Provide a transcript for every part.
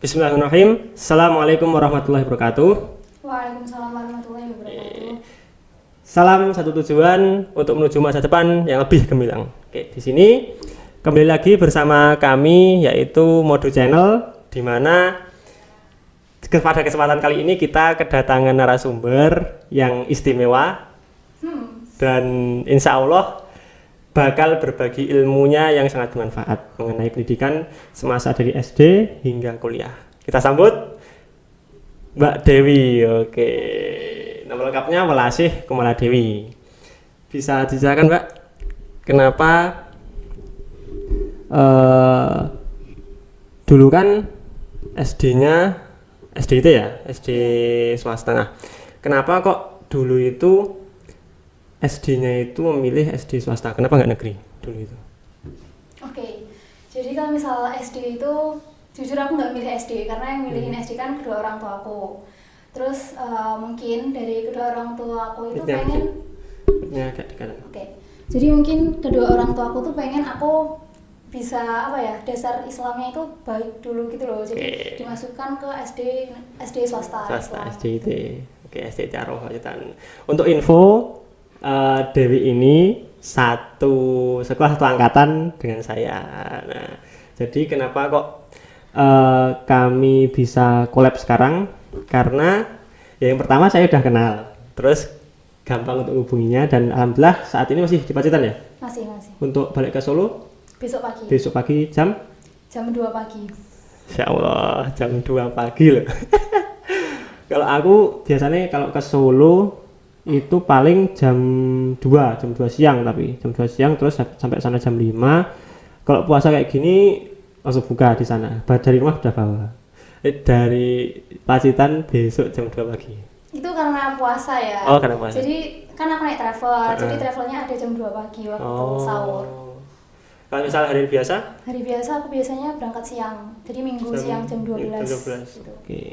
Bismillahirrahmanirrahim. Assalamualaikum warahmatullahi wabarakatuh. Waalaikumsalam warahmatullahi wabarakatuh. Salam satu tujuan untuk menuju masa depan yang lebih gemilang. Oke, di sini kembali lagi bersama kami yaitu Modu Channel, di mana pada kesempatan kali ini kita kedatangan narasumber yang istimewa dan insya Allah bakal berbagi ilmunya yang sangat bermanfaat mengenai pendidikan semasa dari SD hingga kuliah. Kita sambut Mbak Dewi. Oke, nama lengkapnya Welasih Kumala Dewi. Bisa dijelaskan Mbak, kenapa dulu kan SD-nya SD itu ya, SD swasta. Nah, kenapa kok dulu itu SD-nya itu memilih SD swasta? Kenapa nggak negeri dulu itu? Oke, jadi kalau misal SD itu, jujur aku nggak milih SD karena yang milihin SD kan kedua orang tua aku. Terus mungkin dari kedua orang tua aku itu pengen. Oke, jadi mungkin kedua orang tua aku tuh pengen aku bisa dasar Islamnya itu baik dulu gitu loh. Jadi dimasukkan ke SD swasta. SD itu. Oke, SD Taruh Hajatan. Untuk info, Dewi ini satu sekolah satu angkatan dengan saya. Nah, jadi kenapa kok kami bisa collab sekarang? Karena yang pertama saya udah kenal, terus gampang untuk hubunginya, dan alhamdulillah saat ini masih di Pacitan ya? Masih. Untuk balik ke Solo? Besok pagi jam 2 pagi. Insya Allah jam 2 pagi loh. Kalau aku biasanya kalau ke Solo itu paling jam 2 siang, tapi jam 2 siang terus sampai sana jam 5. Kalau puasa kayak gini langsung buka di sana. Dari rumah udah bawa. Dari Pacitan besok jam 2 pagi. Itu karena puasa ya? Oh, karena puasa. Jadi kan aku naik travel, jadi travelnya ada jam 2 pagi waktu sahur. Kalau misalnya hari biasa? Hari biasa aku biasanya berangkat siang, jadi minggu siang jam 12. Gitu. Oke.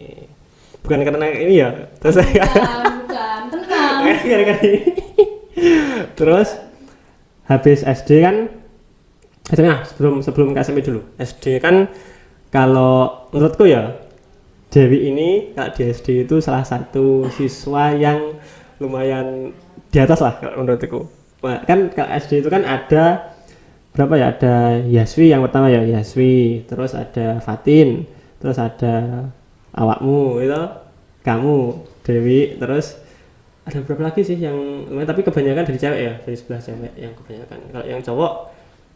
Bukan karena ini ya? Terus bukan, tenang. Terus habis SD kan, sebelum ke SMP dulu. SD kan kalau menurutku ya, Dewi ini kalau di SD itu salah satu siswa yang lumayan di atas lah kalau menurutku. Kan kalau SD itu kan ada berapa ya? Ada Yaswi yang pertama ya, Yaswi, terus ada Fatin, terus ada awakmu itu, kamu Dewi, terus ada berapa lagi sih yang tapi kebanyakan dari cewek ya, dari sebelah cewek yang kebanyakan. Kalau yang cowok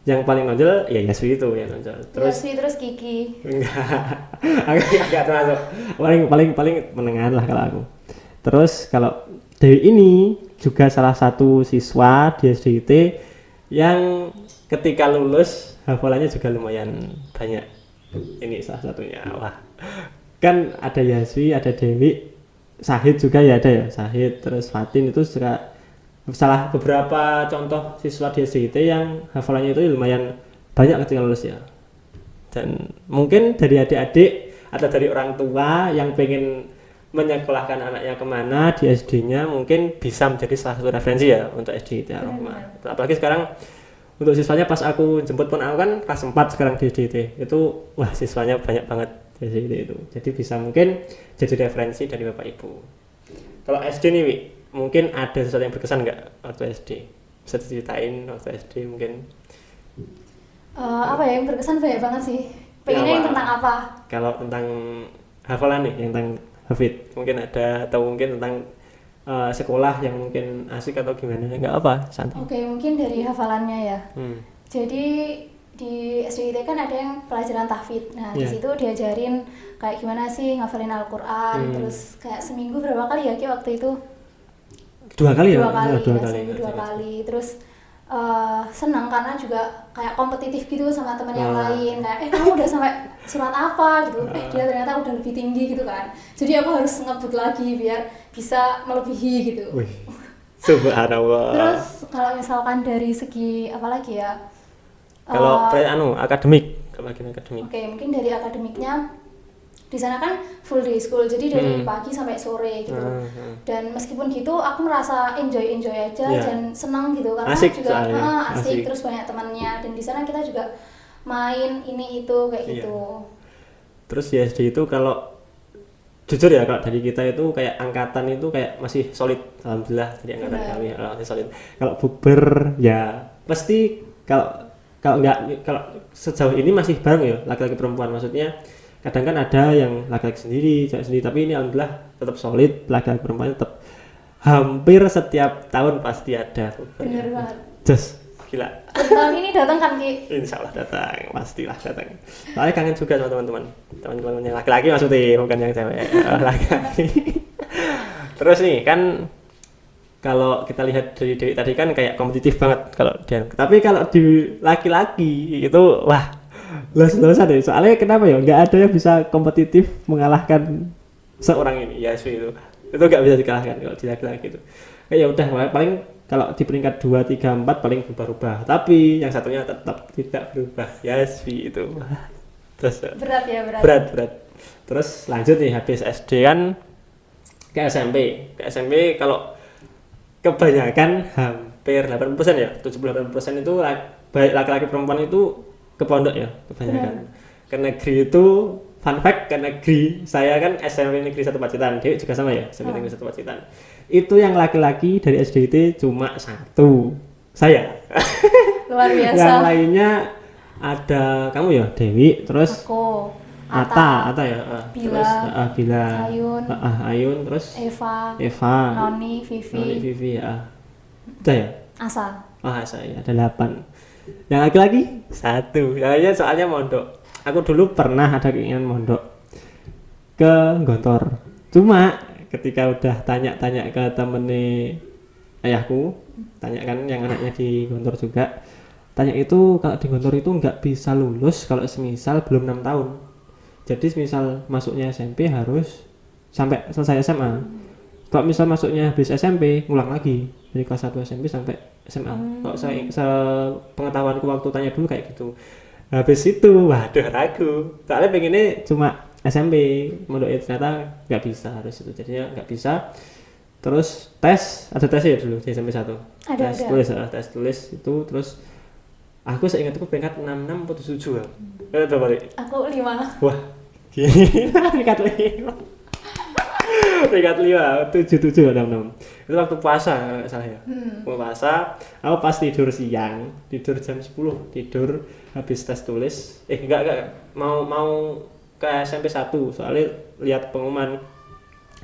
yang paling nonjol ya Yaswi itu yang nonjol. Yaswi terus Kiki. Enggak termasuk. Paling menengah lah kalau aku. Terus kalau Dewi ini juga salah satu siswa di SDIT yang ketika lulus hafalannya juga lumayan banyak. Ini salah satunya. Wah. Kan ada Yaswi, ada Dewi, Sahid juga ya ada ya, Sahid, terus Fatin itu juga salah beberapa contoh siswa di SDIT yang hafalannya itu lumayan banyak ketika lulus ya. Dan mungkin dari adik-adik atau dari orang tua yang pengen menyekolahkan anaknya kemana di SD-nya mungkin bisa menjadi salah satu referensi ya untuk SDIT Ar-Rahmah. Apalagi sekarang untuk siswanya pas aku jemput pun aku kan kelas 4 sekarang di SDIT itu, wah siswanya banyak banget itu. Jadi bisa mungkin jadi referensi dari Bapak Ibu. Kalau SD nih Wi, mungkin ada sesuatu yang berkesan nggak waktu SD? Bisa diceritain waktu SD mungkin? Yang berkesan banyak banget sih. Pengennya yang tentang apa? Kalau tentang hafalan nih, yang tentang hafid mungkin ada, atau mungkin tentang sekolah yang mungkin asik atau gimana? Nggak apa, santai. Oke, mungkin dari hafalannya ya. Jadi di SDIT kan ada yang pelajaran tahfidz. Nah, di situ diajarin kayak gimana sih ngafalin Al-Qur'an, terus kayak seminggu berapa kali ya Ki waktu itu? Dua kali. Dua kali. Terus senang karena juga kayak kompetitif gitu sama teman yang lain. Kayak kamu udah sampai surat apa gitu. Dia ternyata udah lebih tinggi gitu kan. Jadi aku harus ngebut lagi biar bisa melebihi gitu. Wih. Subhanallah. Terus kalau misalkan dari segi apa lagi ya? Kalau akademik, Oke, mungkin dari akademiknya di sana kan full day school, jadi dari pagi sampai sore gitu. Dan meskipun gitu aku merasa enjoy aja dan senang gitu karena asik, juga asik, terus banyak temannya, dan di sana kita juga main ini itu kayak gitu. Terus di SD itu kalau jujur ya, kalau dari kita itu kayak angkatan itu kayak masih solid, alhamdulillah dari angkatan kami masih solid. Kalau bukber ya pasti kalau nggak, kalau sejauh ini masih bareng ya laki-laki perempuan, maksudnya kadang kan ada yang laki-laki sendiri, cewek sendiri, tapi ini alhamdulillah tetap solid, laki-laki perempuan tetap hampir setiap tahun pasti ada. Bener banget. Just gila. Tahun ini datang kan Ki? Insya Allah datang, pastilah datang. Soalnya kangen juga sama teman-teman yang laki-laki, maksudnya bukan yang cewek, laki-laki. Terus nih kan kalau kita lihat dari Dewi tadi kan kayak kompetitif banget kalau dia. Tapi kalau di laki-laki itu wah los-losan deh. Soalnya kenapa ya? Nggak ada yang bisa kompetitif mengalahkan seorang ini. Ya itu nggak bisa dikalahkan kalau di laki-laki itu. Ya udah paling kalau di peringkat 2, 3, 4 paling berubah-ubah. Tapi yang satunya tetap tidak berubah. Ya itu. Terus Berat ya, berat. berat. Terus lanjut nih habis SD kan ke SMP. Ke SMP kalau kebanyakan hampir 80% ya, 78% itu baik laki-laki perempuan itu ke pondok ya kebanyakan. Ke negeri itu fun fact, ke negeri saya kan SMP Negeri 1 Pacitan, Dewi juga sama ya, SMP Negeri 1 Pacitan. Itu yang laki-laki dari SDIT cuma 1, saya. Luar biasa. Yang lainnya ada kamu ya, Dewi, terus Aku, Ata ya, Bila, terus Bila, Ayun, terus Eva, Noni, Vivi ya. Udah ya? Asa. Saya ada 8. Yang laki-laki 1. Yang lainnya soalnya mondok. Aku dulu pernah ada keinginan mondok ke Gontor. Cuma ketika udah tanya-tanya ke temennya ayahku, tanya kan yang anaknya di Gontor juga. Tanya itu kalau di Gontor itu nggak bisa lulus kalau semisal belum 6 tahun. Jadi misal masuknya SMP harus sampai selesai SMA. Kalau misal masuknya habis SMP, ngulang lagi dari kelas 1 SMP sampai SMA. Kalau saya pengetahuanku waktu tanya dulu kayak gitu. Habis itu, waduh ragu. Soalnya pengennya cuma SMP, mondok itu ternyata nggak bisa harus itu. Jadinya nggak bisa. Terus tes, ada tesnya ya dulu di SMP 1. Ada. Tes tulis itu, terus aku seingatku peringkat 66 atau 77 ya. Berapa balik? Aku 5. Wah, gini peringkat 5. Peringkat 5, 77 ada 6. Itu waktu puasa nggak salah ya. Puasa, aku pas tidur siang, tidur jam 10, tidur habis tes tulis. Enggak, mau ke SMP 1, soalnya lihat pengumuman.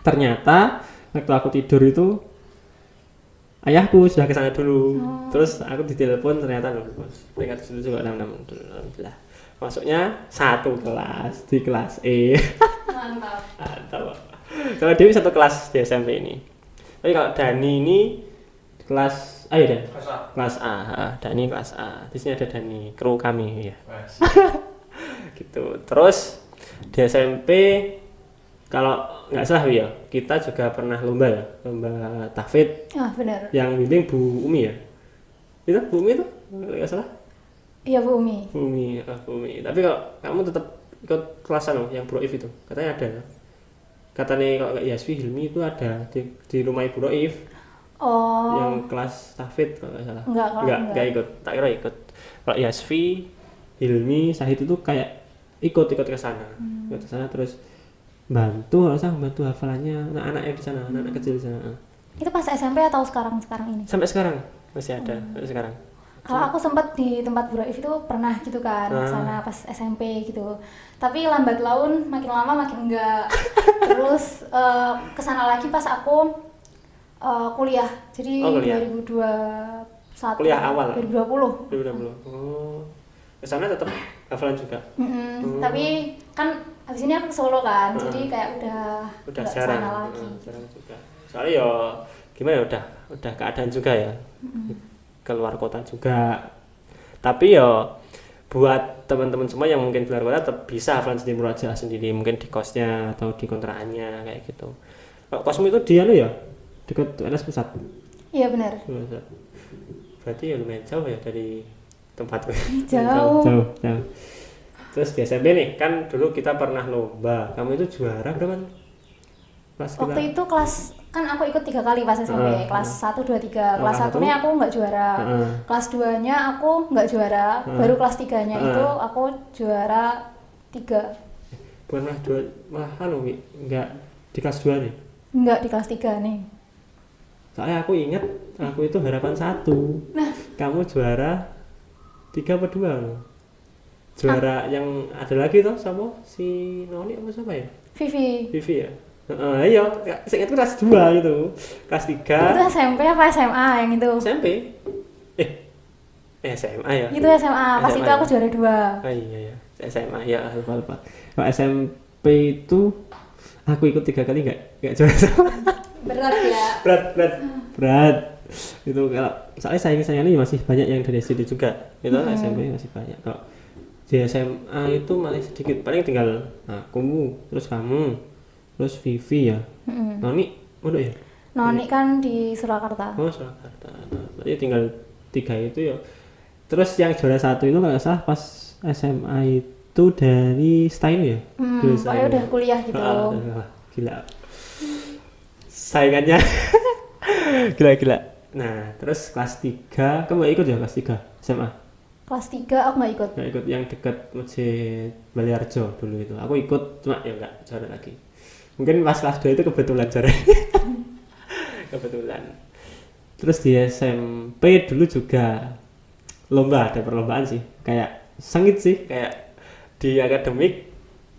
Ternyata waktu aku tidur itu ayahku sudah ke sana dulu. Terus aku ditelepon ternyata lulus. Peringkat 77 juga 66. Alhamdulillah. Masuknya 1 kelas di kelas E. Mantap. Kalau Dewi 1 kelas di SMP ini. Tapi kalau Dani ini kelas A ya Dan? Kelas A. Dani kelas A. Di sini ada Dani, kru kami ya. Gitu. Terus di SMP kalau nggak salah ya, kita juga pernah lomba ya, lomba tahfidz. Benar. Yang bimbing Bu Umi ya. Itu Bu Umi itu nggak salah? Iya Bu Umi. Bu Umi. Tapi kalau kamu tetap ikut kelasan yang Broif itu, katanya ada. Katanya kalau nggak Yasfi, Hilmi itu ada di rumah Ibu Roif. Yang kelas tahfidz kalau nggak salah. Enggak ikut. Tak kira ikut. Kalau Yasfi, Hilmi, Sahid itu kayak ikut ke sana. Ikut ke sana terus bantu hafalannya anak-anak yang di sana, anak-anak kecil di sana. Itu pas SMP atau sekarang ini? Sampai sekarang masih ada, sampai sekarang. Kalau aku sempat di tempat Bu Roif itu pernah gitu kan, sana pas SMP gitu. Tapi lambat laun, makin lama makin enggak. Terus kesana lagi pas aku kuliah. Jadi 2021. Kuliah awal. 2020. Kesana tetap hafalan juga. Tapi kan habis ini aku ke Solo kan, jadi kayak udah jarang. lagi. Jarang juga. Soalnya ya gimana ya udah keadaan juga ya. Keluar kota juga. Tapi ya buat teman-teman semua yang mungkin keluar kota tetap bisa hafalan sendiri, murajaah sendiri, mungkin di kosnya atau di kontrakannya kayak gitu. Kalau kosmu itu dia ya dekat UNS Pusat. Iya benar. Berarti ya lumayan jauh ya dari tempat. Jauh. Terus di SMP nih kan dulu kita pernah lomba. Kamu itu juara berapa tuh? Waktu itu kelas kan aku ikut 3 kali pas SMP, kelas 1, 2, 3. Kelas 1-nya aku nggak juara. Kelas 2-nya aku nggak juara. Baru kelas 3-nya itu aku juara 3. bukan malah 2 malah enggak di kelas 2 nih. Enggak, di kelas 3 nih. Soalnya aku ingat aku itu harapan 1. Nah, Kamu juara 3 apa 2? Juara yang ada lagi toh sama si Noni apa siapa ya? Vivi ya. Iya, seingatku kelas 2 gitu. Kelas 3. Itu SMP apa SMA yang itu? SMP. SMA ya. Itu SMA. Pas SMA itu aku juara 2. Oh iya ya. SMA ya, lupa. Kalau SMP itu aku ikut 3 kali enggak juara sama. Berat ya. Berat. Itu kalau soalnya saingan ini masih banyak yang dari SD juga. Itu SMP masih banyak. Kalau di SMA itu masih sedikit. Paling tinggal aku, terus kamu, terus Vivi ya. Noni, mana ya? Noni kan di Surakarta. Oh, Surakarta. Nah, berarti tinggal 3 itu ya. Terus yang juara 1 itu kalau nggak salah pas SMA itu dari Stein ya. Pokoknya udah kuliah gitu. Gila. Saingannya gila. Nah, terus kelas 3, kamu gak ikut ya kelas 3 SMA? Kelas 3 aku nggak ikut. Nggak ikut yang dekat Masjid Baliarjo dulu itu. Aku ikut, cuma ya nggak juara lagi. Mungkin pas kelas 2 itu kebetulan juara. Kebetulan. Terus di SMP dulu juga ada perlombaan sih. Kayak sengit sih, kayak di akademik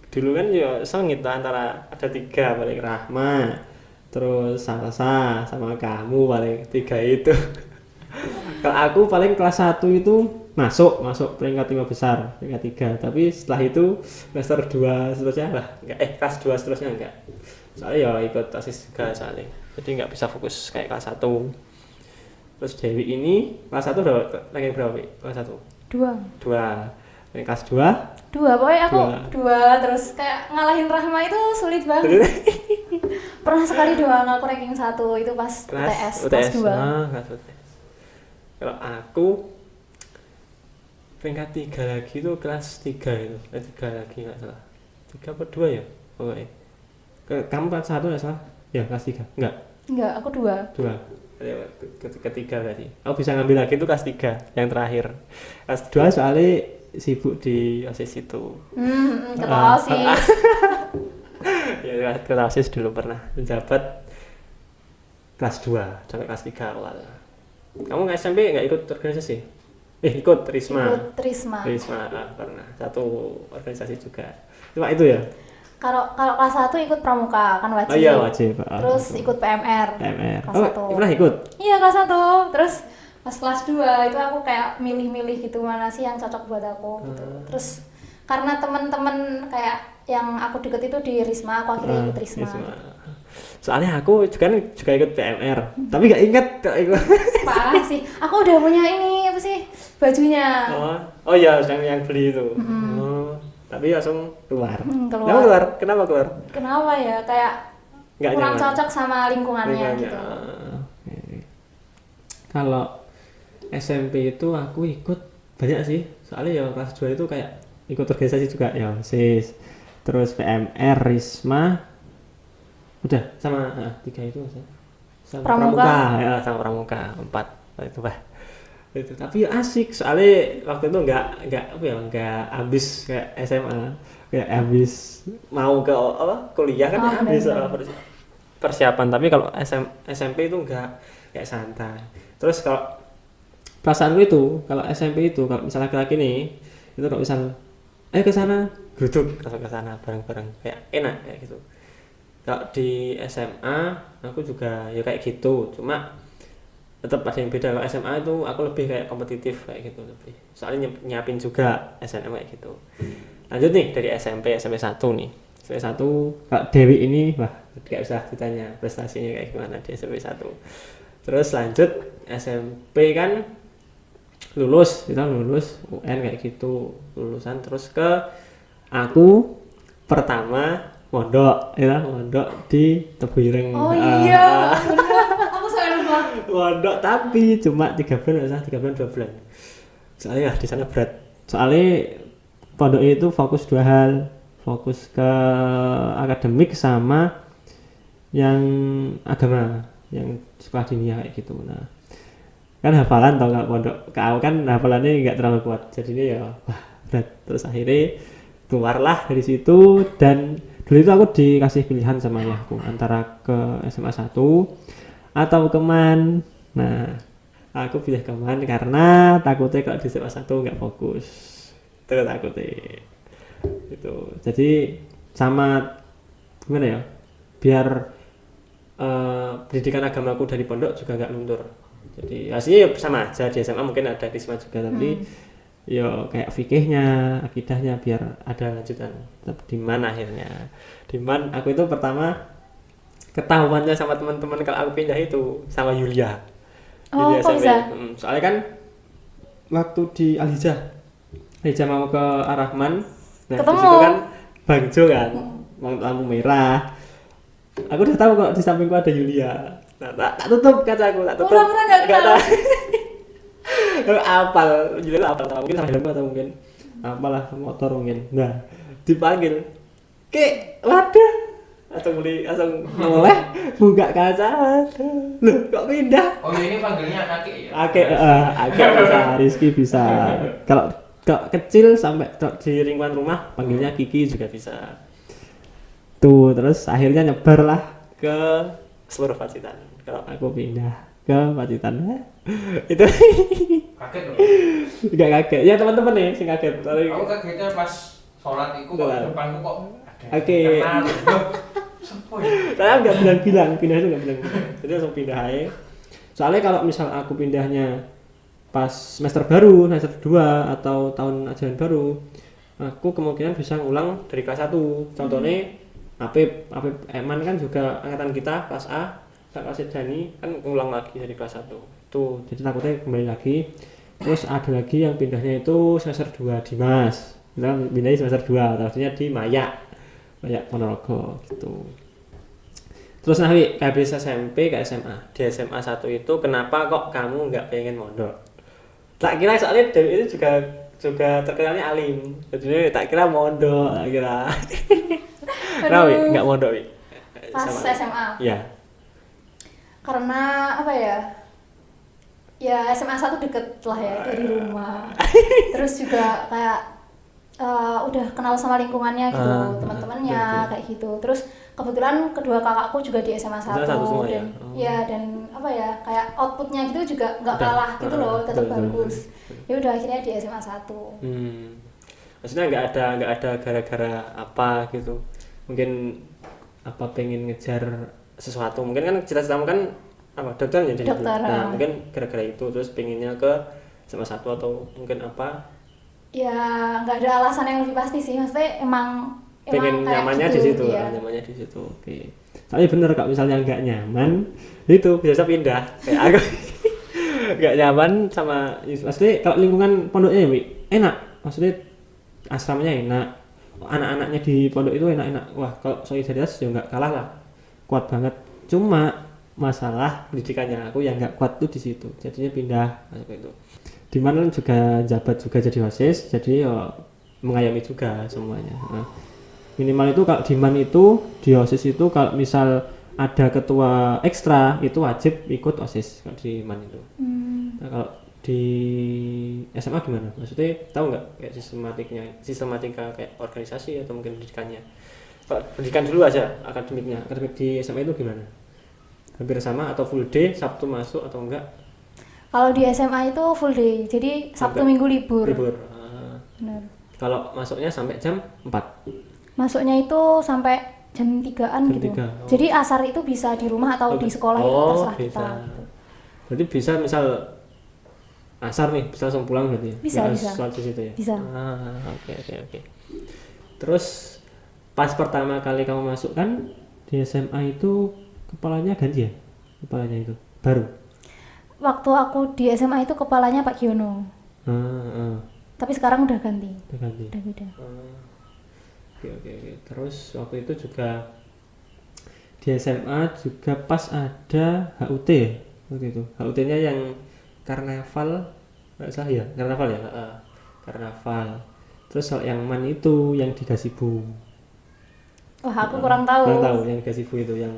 dulu kan ya sengit antara ada 3 paling Rahma, terus Salsa sama kamu paling 3 itu. Kalau aku paling kelas 1 itu masuk peringkat 5 besar, peringkat 3. Tapi setelah itu semester 2 seterusnya lah, kelas 2 seterusnya enggak. Soalnya ya ikut OSIS juga soalnya. Jadi enggak bisa fokus kayak kelas 1. Terus Dewi ini kelas 1 ranking berapa? Kelas 1? 2. Ranking kelas 2? 2, pokoknya aku 2 terus kayak ngalahin Rahma itu sulit banget. Pernah sekali doang aku ranking 1 itu pas UTS kelas 2. Kelas UTS. Kalau aku peringkat 3 lagi itu kelas 3 itu. 3 lagi enggak salah. 3 apa 2 ya? Pokoknya. Kamu kelas 1 enggak salah? Ya, kelas 3. Enggak, aku 2. Ketiga berarti. Aku bisa ngambil lagi itu kelas 3 yang terakhir. Kelas 2 soalnya sibuk di OSIS itu. Ketua OSIS. Ya, ketua OSIS dulu pernah menjabat kelas 2 sampai kelas 3 awal. Kamu nggak SMP nggak ikut organisasi? Ikut Risma. Risma pernah. Satu organisasi juga. Cuma itu ya. Kalau kelas 1 ikut pramuka kan wajib. Oh iya wajib. Terus ikut PMR. Kelas 1. Pernah ikut? Iya kelas 1. Terus pas kelas 2 itu aku kayak milih-milih gitu mana sih yang cocok buat aku gitu. Terus karena teman-teman kayak yang aku deket itu di Risma, aku akhirnya ikut Risma. Soalnya aku juga ikut PMR, tapi nggak inget kalau ikut. Parah sih. Aku udah punya ini apa sih bajunya. Oh iya yang beli itu. Tapi langsung keluar. Kenapa keluar? Kenapa ya? Kayak nggak kurang nyaman. Cocok sama lingkungannya. Gitu. Kalau SMP itu aku ikut banyak sih. Soalnya ya kelas 2 itu kayak ikut organisasi juga ya, OSIS. Terus PMR, Risma. Udah sama 3 itu sama pramuka. Ya, sama pramuka 4 itu bah. Itu tapi asik soalnya waktu itu enggak habis kayak SMA, kayak habis mau ke kuliah kan habis persiapan. Tapi kalau SMP itu enggak, kayak santai. Terus kalau perasaanku itu kalau SMP itu kalau misalnya laki-laki nih itu kalau misal ke sana geruduk langsung ke sana bareng-bareng kayak enak kayak gitu. Kalau di SMA aku juga ya kayak gitu, cuma tetap ada yang beda. Kalau SMA itu aku lebih kayak kompetitif kayak gitu lebih. Soalnya nyiapin juga SNM kayak gitu. Lanjut nih dari SMP 1 nih. SMP 1 Kak Dewi ini gak usah ditanya prestasinya kayak gimana di SMP 1. Terus lanjut SMP kan lulus UN kayak gitu, lulusan terus ke aku pertama mondok di Tebuireng. Oh iya, aku selalu lupa. Mondok tapi cuma 3 bulan 2 bulan. Soalnya di sana berat. Soalnya pondok itu fokus 2 hal, fokus ke akademik sama yang agama, yang sekolah dunia kayak gitu. Nah, kan hafalan kalau pondok, kau kan hafalannya nggak terlalu kuat, jadinya ya berat. Terus akhirnya keluarlah dari situ. Dan dulu itu aku dikasih pilihan sama ayahku antara ke SMA 1 atau ke MAN. Nah, aku pilih ke MAN karena takutnya kalau di SMA 1 nggak fokus. Itu takutnya itu. Jadi sama gimana ya, biar pendidikan agamaku dari pondok juga nggak luntur. Jadi hasilnya ya sama aja, di SMA mungkin ada kisma juga, tapi ya kayak fikihnya, akidahnya biar ada lanjutan. Di mana akhirnya, di mana aku itu pertama ketahuannya sama teman-teman kalau aku pindah itu sama Yulia. Oh, kok bisa? Soalnya kan waktu di Al-Hijjah mau ke Ar-Rahman, nah Ketemu. di situ kan Bang Jo kan, lampu merah. Aku udah tahu kok di sampingku ada Yulia. Nah, tak tutup kacaku, tak tutup. Pura-pura nggak tahu. Apal, Yulia apal, mungkin sama helmku atau mungkin apalah motor mungkin. Nah, dipanggil, "Kek, waduh." Langsung mulai buka kaca. Loh, kok pindah? Oh, ini panggilnya kakek ya? Kakek bisa, Rizky bisa. Kalau kecil sampai di lingkungan rumah panggilnya Kiki juga bisa. Tuh, terus akhirnya nyebar lah ke seluruh Pacitan. Kalau aku pindah ke Pacitan, itu Kaget loh. nggak kaget. Ya teman-teman nih, sing kaget. Aku kagetnya pas sholat itu kok depanku kok ada. Oke. Sepo ya? Saya nggak bilang pindah itu nggak bilang. Jadi langsung pindah aja. Soalnya kalau misal aku pindahnya pas semester baru, semester 2 atau tahun ajaran baru, aku kemungkinan bisa ngulang dari kelas 1. Contohnya Apip Eman kan juga angkatan kita kelas A, kelas Dani kan ngulang lagi dari kelas 1. Tuh, jadi takutnya kembali lagi. Terus ada lagi yang pindahnya itu semester 2 Dimas. Kita pindahnya semester 2, artinya di Mayak Ponorogo gitu. Terus habis SMP ke SMA. Di SMA 1 itu kenapa kok kamu nggak pengen mondok? Tak kira soalnya Dewi itu juga terkenalnya alim. Jadi tak kira mondok, tak kira. Kenapa nggak mondok, Wi? Pas SMA. Iya. Karena apa ya? Ya SMA 1 deket lah ya dari rumah. Terus juga kayak udah kenal sama lingkungannya gitu, teman-temannya kayak gitu. Terus kebetulan kedua kakakku juga di SMA 1 semua, dan dan apa ya, kayak outputnya gitu juga nggak kalah gitu loh, tetap bagus. Ya udah akhirnya di SMA 1. Maksudnya nggak ada gara-gara apa gitu. Mungkin apa pengen ngejar sesuatu. Mungkin kan cita-citamu kan apa, dokter ya, jadi dokter. Nah, mungkin gara-gara itu terus pengennya ke SMA 1 atau mungkin apa? Ya nggak ada alasan yang lebih pasti sih, maksudnya emang pengen nyamannya gitu, di situ, iya. nyamannya di situ. Oke. Soalnya bener kalau misalnya nggak nyaman, itu bisa pindah. Kayak aku nggak nyaman sama, maksudnya kalau lingkungan pondoknya ya, Wi, enak. Maksudnya asramanya enak, anak-anaknya di pondok itu enak-enak. Wah, kalau solidaritas ya nggak kalah lah, kuat banget. Cuma masalah pendidikannya aku yang nggak kuat tuh di situ. Jadinya pindah kayak itu. Di mana juga jabat juga jadi OSIS, jadi ya mengayomi juga semuanya. Nah, minimal itu kalau di MAN itu, di OSIS itu kalau misal ada ketua ekstra itu wajib ikut OSIS kalau di MAN itu. Nah, kalau di SMA gimana? Maksudnya tahu nggak kayak sistematika kayak organisasi atau mungkin pendidikannya? Kalau pendidikan dulu aja, akademik di SMA itu gimana? Hampir sama atau full day, Sabtu masuk atau enggak? Kalau di SMA itu full day, jadi Sabtu Minggu libur. Benar. Kalau masuknya sampai jam 4? Masuknya itu sampai jam 3-an gitu. 3. Oh. Jadi asar itu bisa di rumah atau di sekolah, itu terserah bisa. kita. Berarti bisa misal asar nih, bisa langsung pulang berarti? Bisa. Sholat di situ ya? Bisa. Oke. Terus pas pertama kali kamu masuk kan di SMA itu kepalanya ganti ya? Kepalanya itu baru? Waktu aku di SMA itu kepalanya Pak Giono. Tapi sekarang udah ganti. Udah beda. Oke. Terus waktu itu juga di SMA juga pas ada HUT ya waktu itu. HUT-nya yang karnaval, nggak salah ya? Karnaval ya? Karnaval. Terus kalau yang MAN itu yang di Gasibu. Wah, aku kurang tahu. Kurang tahu yang di Gasibu itu yang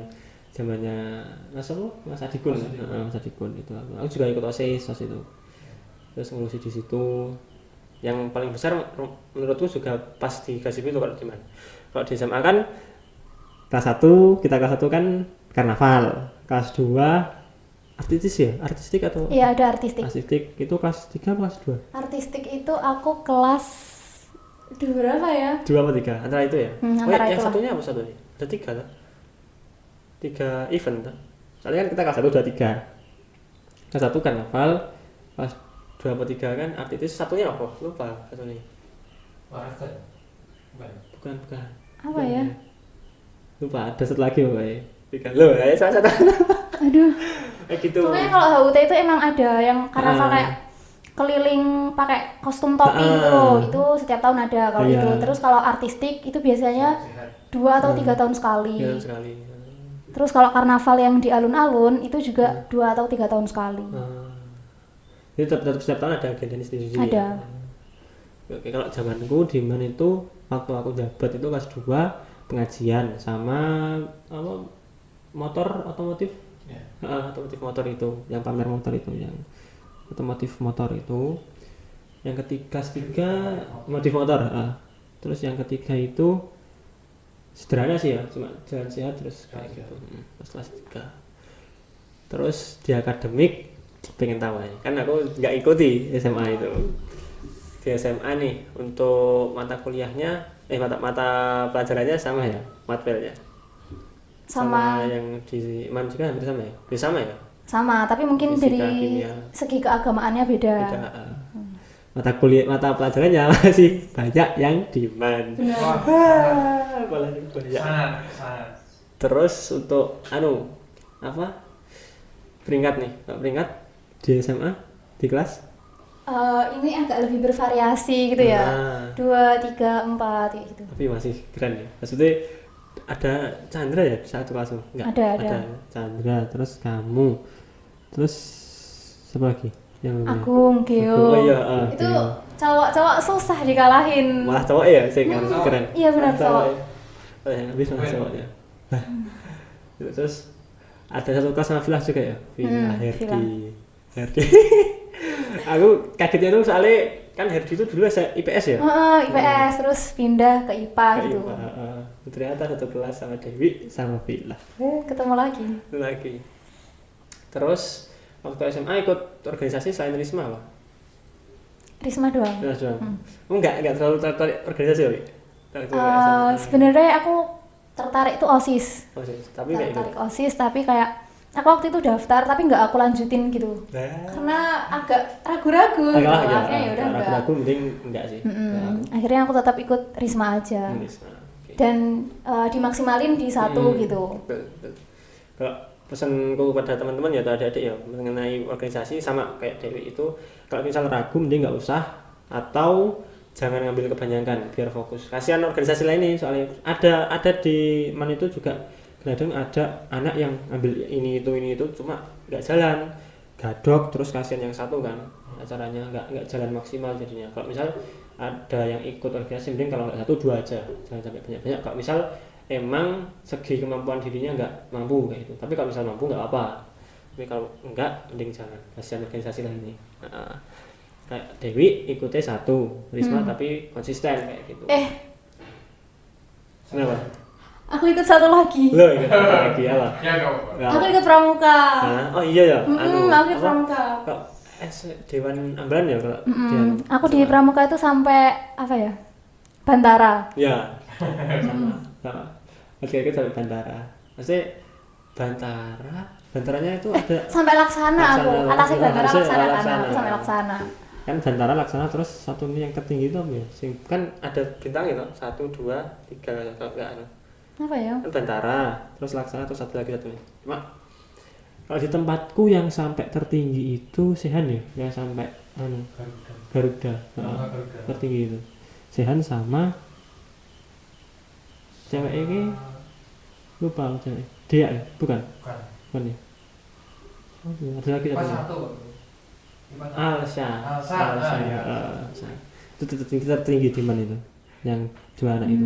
zamannya Mas Adikun. Mas Adikun itu aku juga ikut OSIS itu. Terus ngurusi di situ. yang paling besar menurutku juga pas di Gasibu itu. Kalau di mana? Kalau di SMA kan kelas 1, kita kelas 1 kan karnaval, kelas 2 artistik atau Iya, ada artistik. artistik itu kelas 3 kelas 2? Artistik itu aku kelas berapa ya? 2 apa 3? Antara itu ya? Antara yang itulah. satunya apa satunya? Ada 3 lah. 3 event tuh. Soalnya kan kita kelas 1 2 3. Kelas 1 karnaval, kelas 2 apa 3 kan artistik, satunya apa? Lupa satunya. Warasan. Bukan. Apa ya? Lupa, ada satu lagi pokoknya. 3. Loh, ya salah satu. Aduh. Kayak gitu. Pokoknya kalau HUT itu emang ada yang karnaval kayak keliling pakai kostum topi gitu loh. Itu setiap tahun ada kalau Iya. itu. Terus kalau artistik itu biasanya 2 atau 3 tahun sekali. Iya sekali. Terus kalau karnaval yang di alun-alun itu juga 2 atau 3 tahun sekali. Jadi tetap setiap tahun ada agenda sendiri. Ada. Ya. Oke, kalau zamanku di mana itu waktu aku jabat itu kelas 2 pengajian sama apa motor otomotif. Ya. Otomotif motor itu, yang pamer motor itu, yang otomotif motor itu. Yang ketiga motif motor. Terus yang ketiga itu sederhana sih ya, cuma jalan sehat terus kayak gitu. Pas kelas 3. Terus di akademik pengen tahu ya, kan aku nggak ikuti SMA itu. Di SMA nih untuk mata kuliahnya mata pelajarannya sama ya, matpelnya Sama yang di MAN juga hampir sama ya, sama ya. sama, tapi mungkin Fisika, dari kimia. segi keagamaannya beda. Beda, mata pelajarannya masih banyak yang di MAN. Wah, Apalagi banyak. sangat. Terus untuk peringkat nih, peringkat di SMA di kelas Ini agak lebih bervariasi gitu ya. 2, 3, 4 kayak gitu. tapi masih keren ya. Maksudnya ada Chandra ya satu kelas enggak? Ada. Chandra, terus kamu, terus siapa lagi yang lainnya? Agung, Geo. Oh iya, Itu Geo. cowok-cowok susah dikalahin. Malah cowok ya sih kan keren. Iya benar cowok. Yang habis malah cowoknya. Terus ada satu kelas sama Villa juga ya, Villa Herdi. Aku kagetnya tuh soalnya kan Herdi itu dulu IPS ya. IPS terus pindah ke IPA gitu. Ternyata satu kelas sama Dewi sama Villa. Ketemu lagi. Itu lagi. Terus waktu SMA ikut organisasi selain Risma apa? Risma doang. Risma doang. Enggak terlalu tertarik organisasi ya, Wi? Waktu SMA. Sebenarnya aku tertarik itu OSIS. Tapi kayak gitu. Tertarik OSIS tapi kayak aku waktu itu daftar tapi nggak aku lanjutin gitu. Karena agak ragu-ragu gitu. Akhirnya ya udah enggak. Ragu mending enggak sih. Akhirnya aku tetap ikut Risma aja. Risma. Okay. Dan dimaksimalin di 1 gitu. Betul. Kalau pesanku pada teman-teman ya atau adik-adik ya mengenai organisasi sama kayak Dewi itu, kalau misal ragu mending nggak usah atau jangan ngambil kebanyakan biar fokus. Kasihan organisasi lain nih soalnya ada di MAN itu juga kadang ada anak yang ambil ini itu cuma nggak jalan, gadok, terus kasihan yang satu kan acaranya nggak jalan maksimal jadinya. Kalau misal ada yang ikut organisasi mending kalau nggak 1 2 aja, jangan sampai banyak. Kalau misal emang segi kemampuan dirinya nggak mampu kayak gitu, tapi kalau misal mampu nggak apa, tapi kalau enggak mending jangan, kasihan organisasi lain nih. Kayak Dewi ikutnya 1 Risma tapi konsisten kayak gitu. Kenapa? Aku ikut 1 lagi. Lo ikut lagi apa? Ya enggak apa-apa. Aku ikut pramuka. Oh iya ya. Aku ikut pramuka. Kok Dewan Ambalan ya kalau Aku di pramuka itu sampai apa ya? Bantara. Ya. Sama. Oke, sampai Bantara. Maksudnya Bantaranya itu ada Sampai Laksana aku. Atasnya Bantara Laksana kan. Laksana. Sampai Laksana. Kan Bantara Laksana terus satu ini yang tertinggi itu apa ya? Kan ada bintang itu 1 2 3 kalau enggak Apa ya? kan Bantara, terus Laksana terus satu lagi satunya. Cuma kalau di tempatku yang sampai tertinggi itu Sehan ya, yang sampai Garuda. Tertinggi itu. Sehan sama cewek ini lupa cewek. Dia ya? Bukan ya? Oh, ada lagi Pas satu. 1. Alsa. Ya. Itu tertinggi di mana itu? Yang 2 anak itu.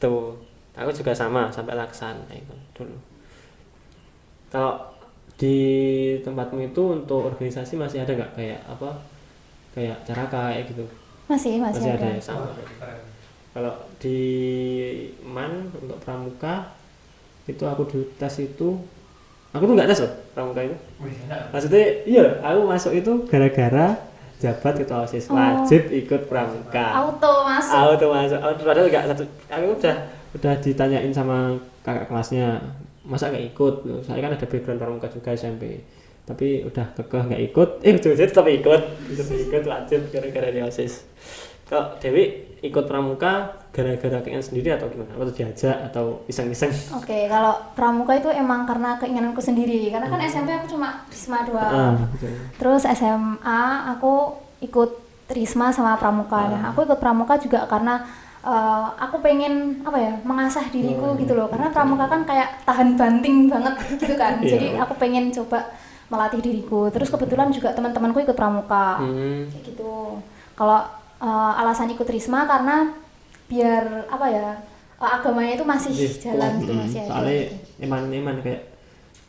Tuh, aku juga sama sampai Laksana itu dulu. Kalau di tempatmu itu untuk organisasi masih ada nggak kayak apa kayak Caraka kayak gitu. Masih Masih ada ada. ya sama. Keren. Kalau di MAN untuk pramuka itu aku di tes itu aku tuh nggak tes loh pramuka itu. Wih, enak. Maksudnya iya aku masuk itu gara-gara jabat ketua OSIS wajib ikut pramuka. Auto masuk. Auto masuk. Padahal nggak satu. Aku udah ditanyain sama kakak kelasnya masa nggak ikut. Saya kan ada background pramuka juga SMP. Tapi udah kekeh nggak ikut. Ujung-ujungnya tetap ikut wajib gara-gara di OSIS. Kalau Dewi ikut pramuka gara-gara keinginan sendiri atau gimana? Atau diajak atau iseng-iseng? Oke, kalau pramuka itu emang karena keinginanku sendiri. Karena kan SMP aku cuma Risma doang. Betul. Terus SMA aku ikut Risma sama pramuka. Nah, aku ikut pramuka juga karena aku pengen apa ya, mengasah diriku gitu loh. Karena pramuka kan kayak tahan banting banget gitu kan. Iya. Jadi aku pengen coba melatih diriku. Terus kebetulan juga teman-temanku ikut pramuka. Kayak gitu. Kalau alasan ikut Risma karena biar apa ya, agamanya itu masih jalan gitu, masih ada. Soalnya iman kayak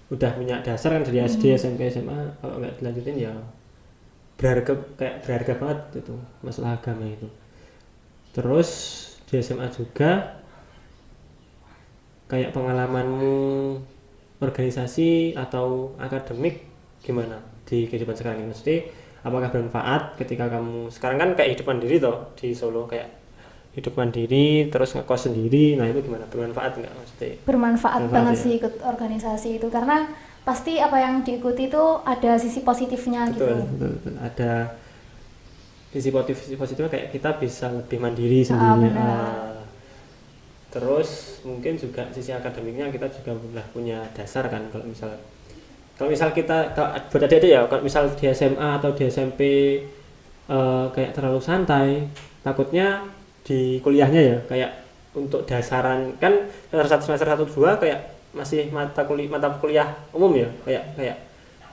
udah punya dasar kan dari SD, SMP, SMA. Kalau nggak dilanjutin ya berharga banget itu masalah agama itu. Terus di SMA juga kayak pengalamanmu organisasi atau akademik gimana di kehidupan sekarang ini? Maksudnya apakah bermanfaat ketika kamu sekarang kan kayak hidup mandiri toh di Solo, kayak hidup mandiri terus ngekos sendiri, nah itu gimana, bermanfaat nggak maksudnya? Bermanfaat banget ya? sih ikut organisasi itu karena pasti apa yang diikuti itu ada sisi positifnya gitu. Betul. Ada sisi positifnya kayak kita bisa lebih mandiri sendiri. Terus mungkin juga sisi akademiknya kita juga udah punya dasar kan. Kalau misal kita buat adik-adik ya, kalau misal di SMA atau di SMP kayak terlalu santai, takutnya di kuliahnya ya kayak untuk dasaran kan semester 1 2 kayak masih mata kuliah umum ya, kayak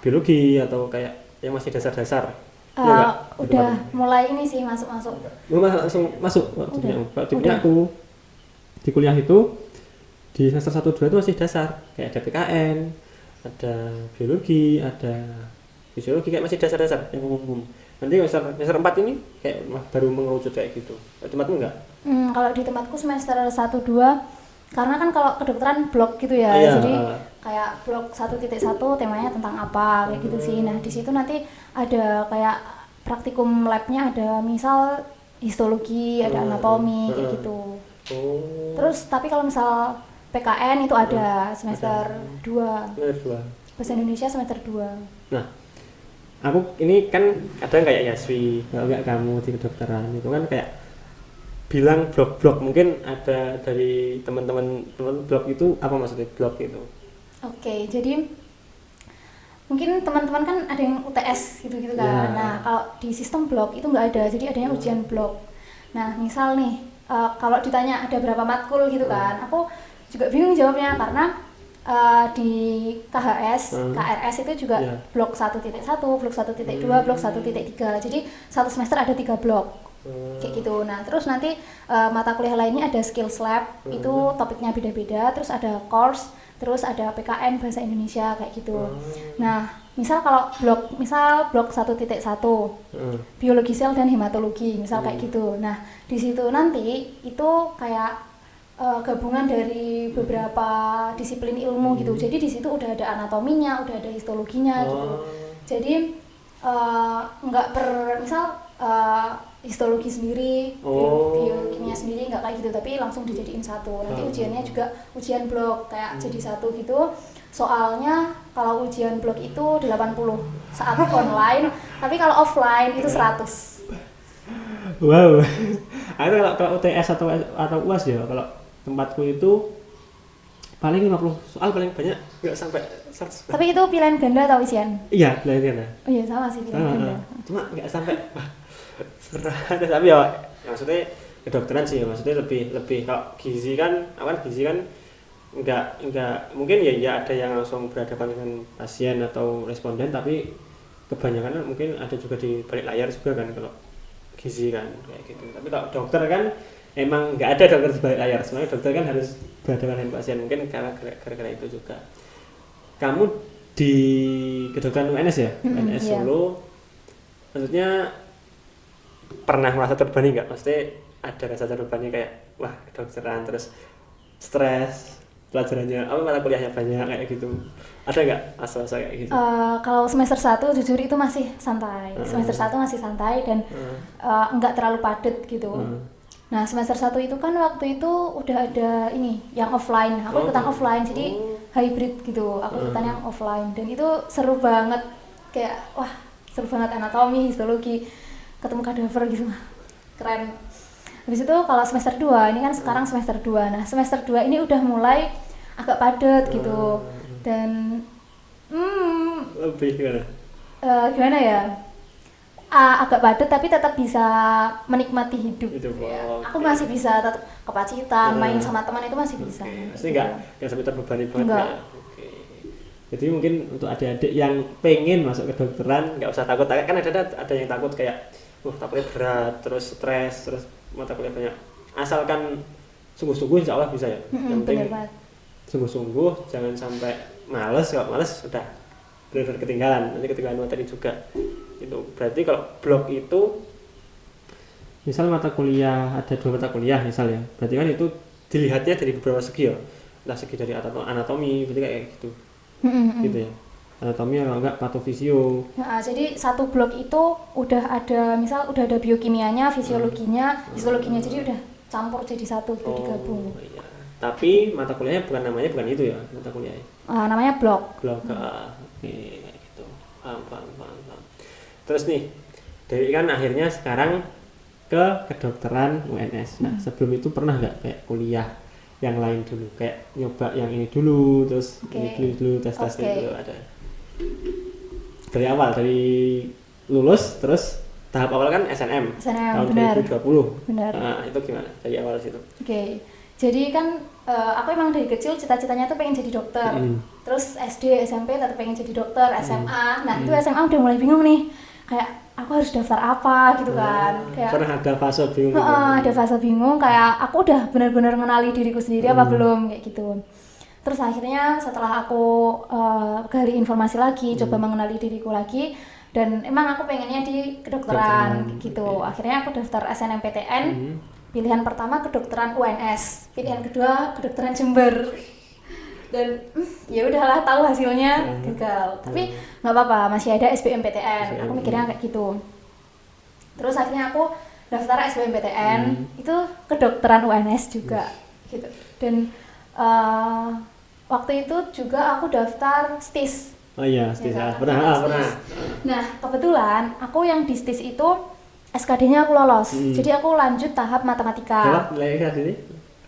biologi atau kayak yang masih dasar-dasar. Udah mulai ini sih masuk. Langsung masuk di aku di kuliah itu di semester 1 2 itu masih dasar, kayak ada PKN, ada biologi, ada fisiologi, kayak masih dasar-dasar yang umum. Nanti semester 4 ini kayak baru mengerucut kayak gitu. Tempatmu enggak? Kalau di tempatku semester 1 2 karena kan kalau kedokteran blok gitu ya. Jadi kayak blok 1.1 temanya tentang apa kayak gitu sih. Nah, di situ nanti ada kayak praktikum labnya, ada misal histologi, ada anatomi kayak gitu. Terus tapi kalau misal PKN itu ada semester 2. Bahasa Indonesia semester 2. Nah, aku ini kan kadang kayak Yaswi, kalau enggak kamu di kedokteran itu kan kayak bilang blok-blok, mungkin ada dari teman-teman blok itu apa maksudnya blok itu? Oke, jadi mungkin teman-teman kan ada yang UTS gitu kan. Nah, kalau di sistem blok itu nggak ada, jadi adanya ujian blok. Nah, misal nih kalau ditanya ada berapa matkul gitu kan, aku juga bingung jawabnya karena di KRS itu juga blok 1.1, blok 1.2, blok 1.3. Jadi satu semester ada 3 blok. Kayak gitu. Nah, terus nanti mata kuliah lainnya ada skills lab, itu topiknya beda-beda, terus ada course, terus ada PKN bahasa Indonesia kayak gitu. Nah, misal kalau blok 1.1 biologi sel dan hematologi, misal kayak gitu. Nah, di situ nanti itu kayak gabungan dari beberapa disiplin ilmu gitu. Jadi di situ udah ada anatominya, udah ada histologinya gitu. Jadi nggak misal histologi sendiri, biokimia sendiri nggak kayak gitu, tapi langsung dijadiin satu. Nanti ujiannya juga ujian blok kayak jadi satu gitu. Soalnya kalau ujian blok itu 80 saat online, tapi kalau offline itu 100. Wow. Itu kalau UTS atau UAS ya, kalau tempatku itu paling 50 soal paling banyak, nggak sampai 100. Tapi itu pilihan ganda atau ujian? Iya, pilihan ganda. Oh iya, sama sih pilihan ganda. Cuma nggak sampai tapi ya maksudnya kedokteran sih, maksudnya lebih kalau gizi kan enggak mungkin ya ada yang langsung berhadapan dengan pasien atau responden, tapi kebanyakan mungkin ada juga di balik layar juga kan kalau gizi kan kayak gitu. Tapi kalau dokter kan emang nggak ada dokter di balik layar, sebenarnya dokter kan harus berhadapan dengan pasien, mungkin karena gara-gara itu juga. Kamu di kedokteran UNS ya, UNS Solo, maksudnya pernah merasa terbebani nggak? Maksudnya ada rasa terbebani kayak wah kedokteran terus stres pelajarannya apa mata kuliahnya banyak kayak gitu, ada nggak asa-asa kayak gitu? Kalau semester 1 jujur itu masih santai, semester 1 masih santai dan nggak terlalu padat gitu. Nah semester 1 itu kan waktu itu udah ada ini yang offline, aku ikutan offline jadi hybrid gitu, aku ikutan yang offline dan itu seru banget, kayak wah seru banget, anatomi, histologi, ketemu kadaver gitu, keren. Habis itu kalau semester 2, ini kan sekarang semester 2, nah semester 2 ini udah mulai agak padat gitu dan Lebih gimana? Gimana ya, agak padat tapi tetap bisa menikmati hidup ya. Aku masih bisa tetap ke Pacitan, main sama teman itu masih bisa. Pasti nggak sampai terbebani banget Enggak. ya? Oke. Jadi mungkin untuk adik-adik yang pengen masuk ke kedokteran nggak usah takut, kan ada yang takut kayak takutnya berat, terus stres, terus mata kuliah banyak. Asalkan sungguh-sungguh insya Allah bisa ya. Yang penting sungguh-sungguh, jangan sampai males. Kalau males udah benar-benar ketinggalan, nanti ketinggalan materi juga. Itu berarti kalau blok itu misal mata kuliah ada 2 mata kuliah misal ya, berarti kan itu dilihatnya dari beberapa segi ya, entah segi dari anatomi, berarti kayak gitu. Gitu ya, anatomi atau enggak patofisio. Nah, jadi satu blok itu udah ada, misal udah ada biokimianya, fisiologinya, histologinya, jadi udah campur jadi satu, udah digabung. Iya. Tapi mata kuliahnya namanya bukan itu ya, mata kuliahnya. Namanya blok. Oke, kayak gitu. Paham. Terus nih, dari kan akhirnya sekarang ke kedokteran UNS. Nah, sebelum itu pernah nggak kayak kuliah yang lain dulu, kayak nyoba yang ini dulu, terus ini dulu tes dulu ada? Dari awal, dari lulus, terus tahap awal kan SNM tahun benar. 2020. Benar. Nah, itu gimana dari awal situ? Oke. Jadi kan aku emang dari kecil cita-citanya tuh pengen jadi dokter. Terus SD, SMP tetap pengen jadi dokter, SMA. Nah, itu SMA udah mulai bingung nih. Kayak aku harus daftar apa gitu kan. Kayak pernah ada fase bingung gitu? Ada fase bingung, kayak aku udah benar-benar mengenali diriku sendiri apa belum, kayak gitu. Terus akhirnya setelah aku gali informasi lagi, coba mengenali diriku lagi, dan emang aku pengennya di kedokteran gitu. Akhirnya aku daftar SNMPTN. Pilihan pertama kedokteran UNS, pilihan kedua kedokteran Jember. Dan ya udahlah, tahu hasilnya gagal. Tapi nggak apa-apa, masih ada SBMPTN. Aku mikirnya kayak gitu. Terus akhirnya aku daftar SBMPTN, itu kedokteran UNS juga gitu. Dan waktu itu juga aku daftar STIS. Oh iya, STIS ya, pernah. Nah, kebetulan aku yang di STIS itu SKD-nya aku lolos. Jadi aku lanjut tahap matematika. Berapa nilai SKD-nya?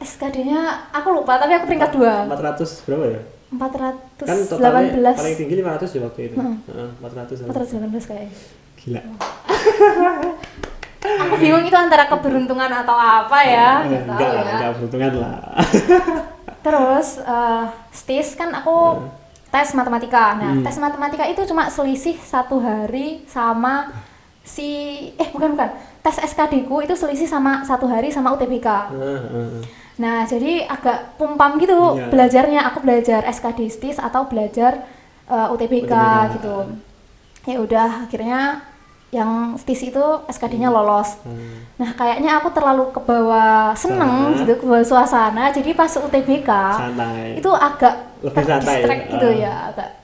SKD-nya aku lupa, tapi aku peringkat 2. 400 berapa ya? 418. Kan totalnya paling tinggi 500 ya waktu itu. 418 kayaknya. Gila. Aku bingung itu antara keberuntungan atau apa ya. Enggak beruntungan lah. Terus STIS kan aku tes matematika. Nah, tes matematika itu cuma selisih 1 hari sama bukan. Tes SKD ku itu selisih sama 1 hari sama UTBK. Nah, jadi agak pumpam gitu belajarnya. Aku belajar SKD STIS atau belajar UTBK gitu. Ya udah, akhirnya yang STIS itu SKD-nya lolos. Nah, kayaknya aku terlalu kebawa seneng gitu, kebawa suasana. Jadi pas UTBK santai. Itu agak lebih santai gitu ya, agak.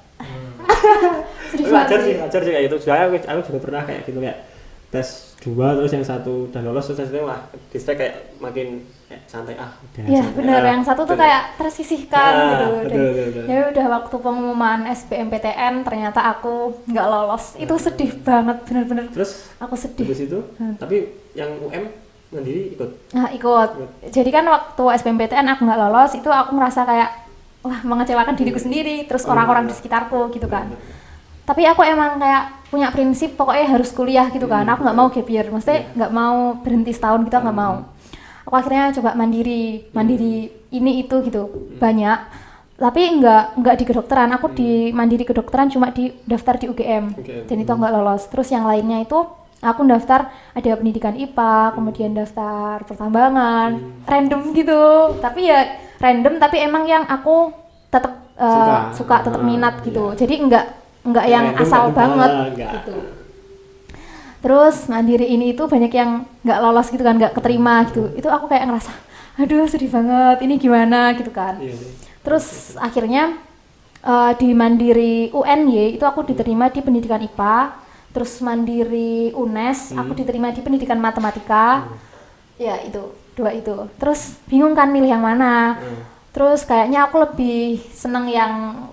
Wajar sih kayak gitu. Soalnya aku juga pernah kayak gitu, kayak tes 2 terus yang satu udah lolos, terus tesnya wah distract, kayak makin santai udah. Iya benar, yang satu tuh kayak tersisihkan gitu. Betul. Ya udah, waktu pengumuman SBMPTN ternyata aku nggak lolos. Itu sedih banget, benar-benar. Terus aku sedih. Terus itu, tapi yang UM mandiri ikut? Nah, ikut. Jadi kan waktu SBMPTN aku nggak lolos, itu aku merasa kayak wah, mengecewakan diriku sendiri, terus orang-orang di sekitarku gitu kan. Tapi aku emang kayak punya prinsip pokoknya harus kuliah gitu kan. Aku nggak mau gap year, maksudnya nggak mau berhenti setahun gitu, nggak mau. Aku akhirnya coba mandiri ini itu gitu, banyak. Tapi nggak di kedokteran, aku di mandiri kedokteran cuma di daftar di UGM. Dan itu nggak lolos. Terus yang lainnya itu aku daftar ada pendidikan IPA, kemudian daftar pertambangan, random gitu. Tapi ya random, tapi emang yang aku tetap suka tetap minat gitu. Jadi enggak yang asal banget gitu. Terus mandiri ini itu banyak yang nggak lolos gitu kan, nggak keterima gitu. Itu aku kayak ngerasa, aduh sedih banget, ini gimana gitu kan. Iya. Terus akhirnya di mandiri UNY itu aku diterima di pendidikan IPA. Terus mandiri UNES aku diterima di pendidikan matematika. Ya itu, 2 itu. Terus bingung kan milih yang mana. Terus kayaknya aku lebih seneng yang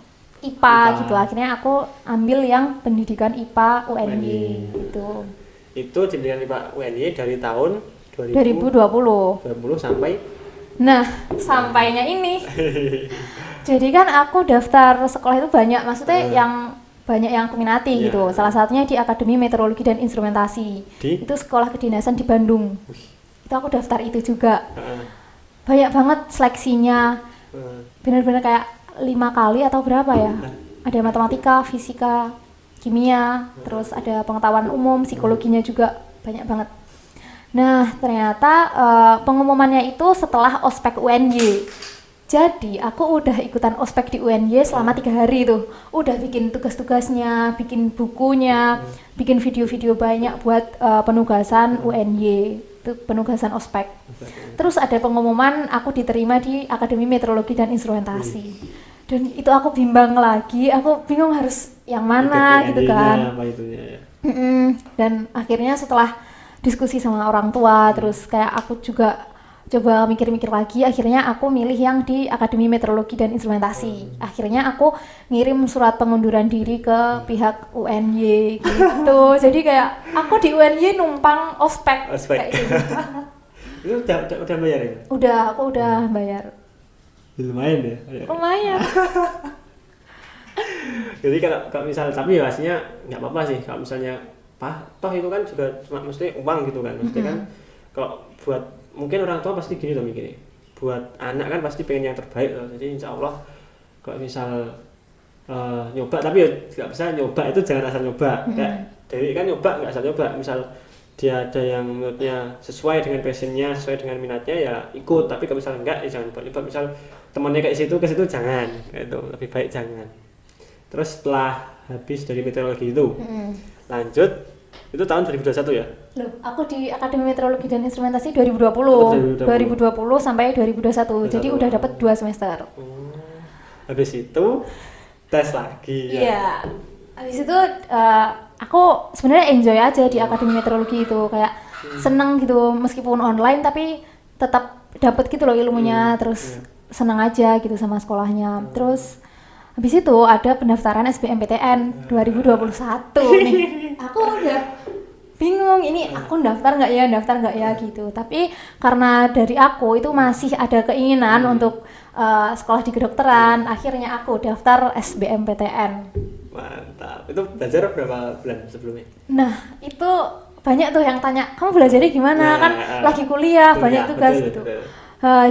IPA gitu. Akhirnya aku ambil yang pendidikan IPA UNY gitu. Itu di pendidikan IPA UNY dari tahun 2020 sampai nah sampainya ini. Jadi kan aku daftar sekolah itu banyak, maksudnya yang banyak yang aku minati gitu. Salah satunya di Akademi Meteorologi dan Instrumentasi. Itu sekolah kedinasan di Bandung. Itu aku daftar itu juga. Banyak banget seleksinya. Benar-benar kayak 5 kali atau berapa ya? Ada matematika, fisika, kimia, terus ada pengetahuan umum, psikologinya juga banyak banget. Nah, ternyata pengumumannya itu setelah ospek UNY. Jadi, aku udah ikutan ospek di UNY selama 3 hari tuh. Udah bikin tugas-tugasnya, bikin bukunya, bikin video-video banyak buat penugasan UNY. Itu penugasan ospek. Terus ada pengumuman aku diterima di Akademi Meteorologi dan Instrumentasi. Dan itu aku bimbang lagi, aku bingung harus yang mana gitu kan. Dan akhirnya setelah diskusi sama orang tua, terus kayak aku juga coba mikir-mikir lagi, akhirnya aku milih yang di Akademi Meteorologi dan Instrumentasi. Akhirnya aku ngirim surat pengunduran diri ke pihak UNY gitu. Jadi kayak aku di UNY numpang ospek. Kayak gitu. Itu udah bayar ya? Aku udah bayar. Lumayan ya? Lumayan. Jadi kalau misal, tapi ya aslinya nggak apa-apa sih kalau misalnya toh itu kan juga cuma mesti uang gitu kan, mesti kan kalau buat mungkin orang tua pasti gini loh mikirnya, buat anak kan pasti pengen yang terbaik loh. Jadi insya Allah kalau misal nyoba, tapi ya nggak bisa nyoba itu jangan asal nyoba. Kayak Dewi kan nyoba nggak asal nyoba, misal dia ada yang menurutnya sesuai dengan passionnya, sesuai dengan minatnya ya ikut. Tapi kalau misal enggak ya jangan nyoba. Misal temannya ke situ jangan, itu lebih baik jangan. Terus setelah habis dari meteorologi itu lanjut, itu tahun 2021 ya? Loh, aku di Akademi Meteorologi dan Instrumentasi 2020 sampai 2021. Jadi udah dapat 2 semester. Habis itu tes lagi ya? Iya. Habis itu aku sebenarnya enjoy aja di Akademi Meteorologi itu, kayak seneng gitu meskipun online tapi tetap dapat gitu loh ilmunya, terus seneng aja gitu sama sekolahnya. Terus habis itu ada pendaftaran SBMPTN 2021 nih. Aku udah bingung, ini aku daftar nggak ya gitu. Tapi karena dari aku itu masih ada keinginan untuk sekolah di kedokteran, akhirnya aku daftar SBMPTN. Mantap. Itu belajar berapa bulan sebelumnya? Nah, itu banyak tuh yang tanya, kamu belajarnya gimana? Kan lagi kuliah, banyak tugas gitu.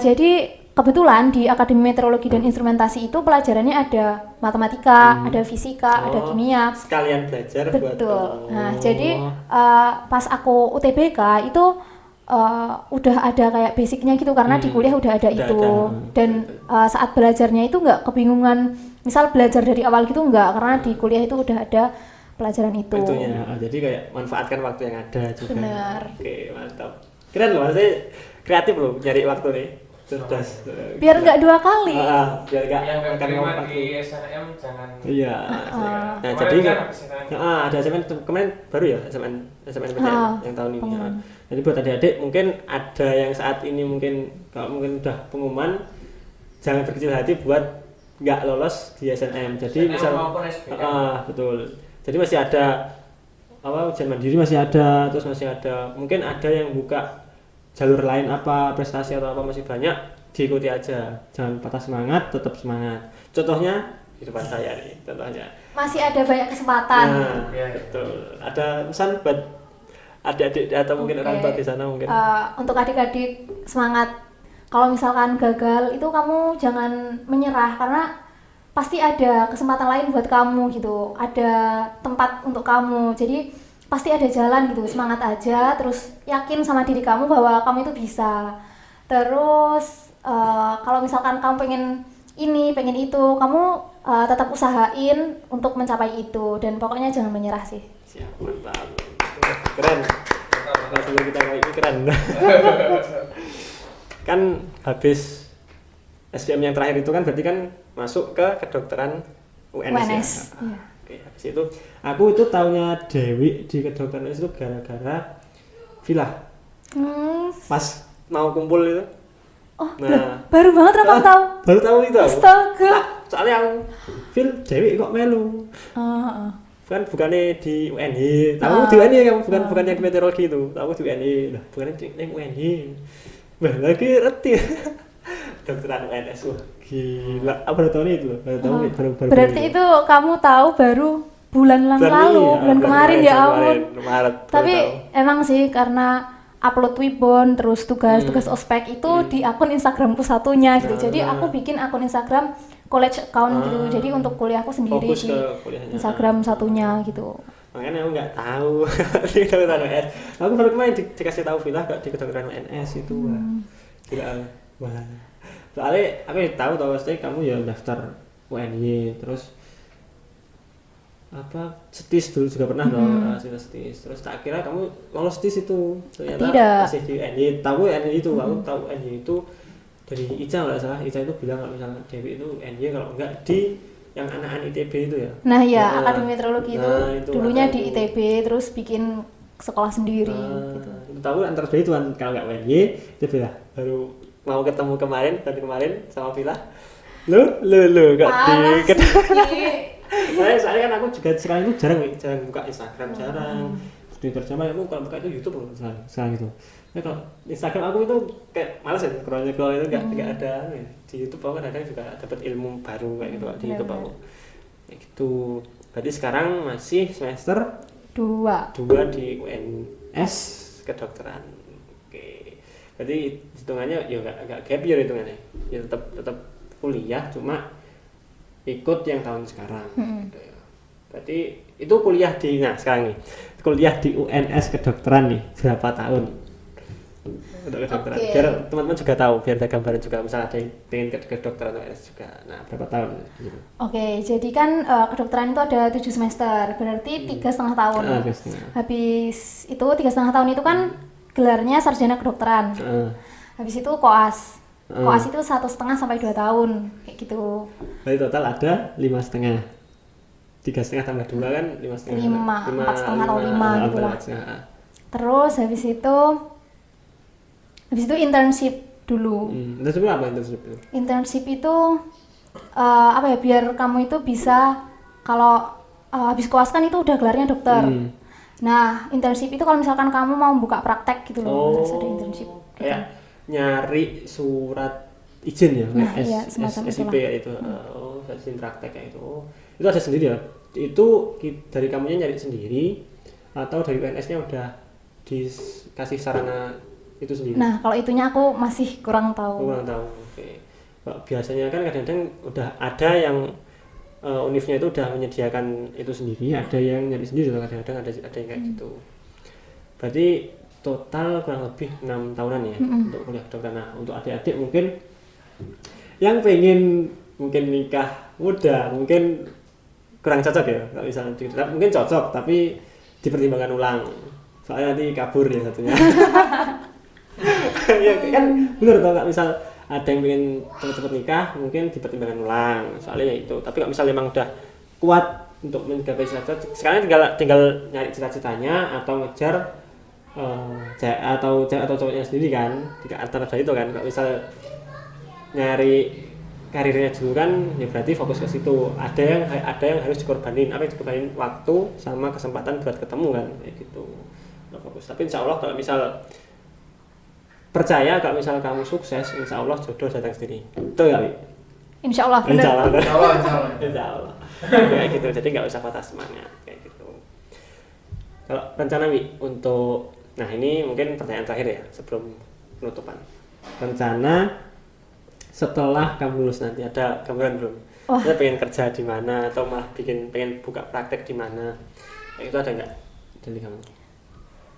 Jadi kebetulan di Akademi Meteorologi dan Instrumentasi itu pelajarannya ada matematika, ada fisika, ada kimia. Sekalian belajar. Betul. Nah, jadi pas aku UTBK itu udah ada kayak basicnya gitu, karena di kuliah udah ada itu. Dan saat belajarnya itu nggak kebingungan, misal belajar dari awal gitu nggak, karena di kuliah itu udah ada pelajaran itu. Jadi kayak manfaatkan waktu yang ada juga. Benar. Oke, mantap. Keren loh, maksudnya kreatif loh nyari waktu nih. Cerdas. Biar nggak 2 kali. Biar nggak yang makan terima waktu. di SNM jangan. Iya. Nah, jadi ada SMN kemarin baru ya, SMNPTN yang tahun ini. Jadi buat adik-adik mungkin ada yang saat ini mungkin kalau mungkin udah pengumuman, jangan berkecil hati buat nggak lolos di SNM. Jadi SNM misal betul. Jadi masih ada ujian mandiri masih ada, terus masih ada mungkin ada yang buka jalur lain prestasi atau masih banyak, diikuti aja, jangan patah semangat, tetap semangat. Contohnya kehidupan saya nih, contohnya masih ada banyak kesempatan. Betul. Ada pesan buat adik-adik atau mungkin orang tua di sana mungkin? Untuk adik-adik semangat, kalau misalkan gagal itu kamu jangan menyerah, karena pasti ada kesempatan lain buat kamu gitu, ada tempat untuk kamu, jadi pasti ada jalan gitu. Semangat aja, terus yakin sama diri kamu bahwa kamu itu bisa. Terus kalau misalkan kamu pengen itu, kamu tetap usahain untuk mencapai itu, dan pokoknya jangan menyerah sih. Siap, mantap. Keren. Narasumber kita kali ini keren. Kan habis SBM yang terakhir itu kan berarti kan masuk ke kedokteran UNS, UNS ya. iya. Oke, habis itu aku itu taunya Dewi di kedokteran UNS itu gara-gara Villa. Pas mau kumpul itu. Oh, Nah, baru banget kamu tahu. baru tahu itu aku. Astaga. Soalnya aku Dewi kok melu. Kan bukannya di UNY, tahu di UNY kamu bukan yang di meteorologi itu, tahu di UNY, lah bukannya di UNY, bah lagi reti, dokteran UNS, wah gila, aku baru tahu itu, baru tahu baru Berarti itu kamu tahu baru bulan lalu, bulan kemarin ya ampun. Maret, tapi emang sih karena upload Twibbon terus tugas ospek itu di akun Instagramku satunya gitu, jadi aku bikin akun Instagram college account gitu, jadi untuk kuliahku sendiri fokus di Instagram satunya gitu. Makanya aku nggak tahu di kedokteran UNS. Aku baru kemarin dikasih tahu Villa di kedokteran UNS itu, wah, gila, wah. Soalnya aku tahu pasti kamu ya daftar UNY, terus apa STIS dulu juga pernah loh, STIS. Terus tak kira kamu lolos STIS itu, ternyata masih di UNY. Tahu UNY itu, aku tahu UNY itu dari Ica nggak salah, Ica itu bilang kalau misalnya Dewi itu UNY, kalau enggak di yang anak-anak ITB itu ya. Nah ya, Akademi Meteorologi itu dulunya di ITB, terus bikin sekolah sendiri gitu. Tahu antar itu kan, kalau nggak UNY itu Villa. Baru mau ketemu kemarin sama Villa. Lu kok soalnya kan aku juga sekarang itu jarang buka Instagram, jarang Twitter, sama aku kalau buka itu YouTube sekarang itu. Nah kalau Instagram aku itu kayak malas ya, scroll itu nggak ada. Di YouTube aku kadang juga dapat ilmu baru kayak gitu di YouTube aku. Kayak gitu. Berarti sekarang masih semester 2 di UNS kedokteran. Oke. Berarti hitungannya ya nggak gap year hitungannya. Ya tetap kuliah, cuma ikut yang tahun sekarang. Berarti itu kuliah sekarang nih. Kuliah di UNS kedokteran nih berapa tahun? Untuk kedokteran. Biar teman-teman juga tahu, biar ada gambaran juga, misalnya ada yang pengen ke kedokteran UNS juga. Nah, berapa tahun? Oke, jadi kan kedokteran itu ada 7 semester, berarti 3,5 tahun. Habis itu 3,5 tahun itu kan gelarnya sarjana kedokteran. Habis itu koas. Koas itu 1,5 sampai 2 tahun, kayak gitu. Berarti total ada 5,5. 3,5 tambah 2 kan 5,5. 4,5 atau 5 gitu lah. Terus habis itu internship dulu. Internship apa internship itu? Internship itu apa ya, biar kamu itu bisa, kalau habis koas kan itu udah gelarnya dokter. Nah, internship itu kalau misalkan kamu mau buka praktek gitu loh, harus ada internship. Kayak nyari surat izin ya, nah, SIP ya itu. Izin praktek kayak itu. Itu ada sendiri ya? Itu dari kamunya nyari sendiri atau dari UNS-nya udah dikasih sarana itu sendiri? Nah, kalau itunya aku masih kurang tahu. Oke. Biasanya kan kadang-kadang udah ada yang univnya itu udah menyediakan itu sendiri, ada yang nyari sendiri, kadang-kadang ada yang kayak gitu. Berarti total kurang lebih 6 tahunan ya untuk kuliah kedokteran. Nah, untuk adik-adik mungkin yang pengen nikah muda mungkin kurang cocok ya, kalau misalnya mungkin cocok tapi dipertimbangkan ulang, soalnya nanti kabur ya satunya. Ya kan bener tau, nggak misal ada yang pengen cepet-cepet nikah mungkin dipertimbangkan ulang soalnya ya itu. Tapi kalau misalnya memang udah kuat untuk menggapai cita-cita, sekarang tinggal nyari cita-citanya atau ngejar cewek atau cowoknya sendiri kan, antara itu kan. Kalau misal nyari karirnya dulu kan ya berarti fokus ke situ. Ada yang harus dikorbanin, apa yang dikorbanin, waktu sama kesempatan buat ketemu kan, kayak gitu. Fokus. Tapi insya Allah kalau misal percaya, kalau misal kamu sukses, insya Allah jodoh datang sendiri. Betul nggak, Wi? Insya Allah benar. Insya Allah. Kayak gitu. Jadi nggak usah patah semangat kayak gitu. Kalau rencana, Wi, untuk, nah ini mungkin pertanyaan terakhir ya sebelum penutupan. Rencana setelah kamu lulus nanti ada gambaran belum? Kita pengen kerja di mana atau malah pengen buka praktek di mana? Itu ada nggak dari kamu?